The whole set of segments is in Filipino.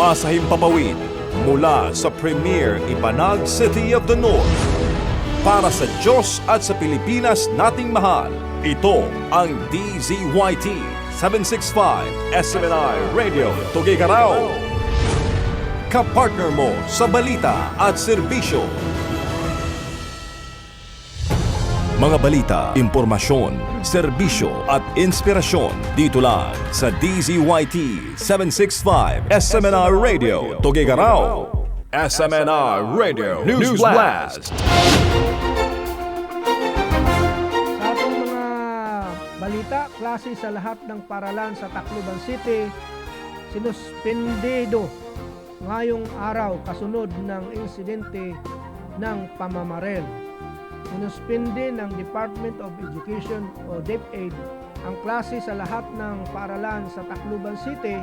Masahing papawid mula sa Premier Ibanag City of the North. Para sa Diyos at sa Pilipinas nating mahal, ito ang DZYT 765 SMNI Radio Tuguegarao. Kapartner mo sa balita at serbisyo. Mga balita, impormasyon, serbisyo at inspirasyon dito lang sa DZYT 765 SMNI Radio Tuguegarao. SMNI Radio News Blast. Sa ating mga balita, klase sa lahat ng paralan sa Tacloban City, sinuspendido ngayong araw kasunod ng insidente ng pamamarel. Sinuspindi ng Department of Education o DepEd ang klase sa lahat ng paaralan sa Tacloban City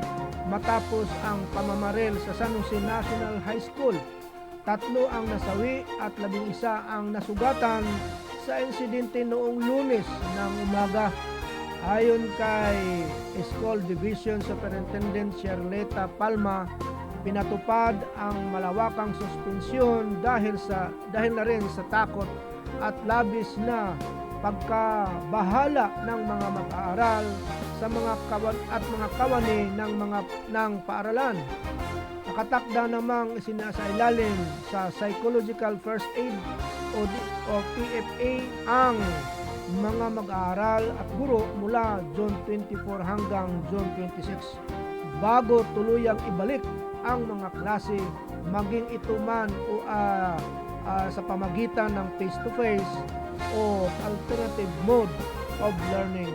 matapos ang pamamarel sa San Jose National High School. 3 ang nasawi at 11 ang nasugatan sa insidente noong Lunes ng umaga. Ayon kay School Division Superintendent Sherleta Palma, pinatupad ang malawakang suspensyon dahil na rin sa takot at labis na pagkabahala ng mga mag-aaral sa mga kawani ng paaralan. Nakatakda namang isinasailalim sa Psychological First Aid o PFA ang mga mag-aaral at guro mula June 24 hanggang June 26 bago tuluyang ibalik ang mga klase, maging ito man o sa pamagitan ng face-to-face o alternative mode of learning.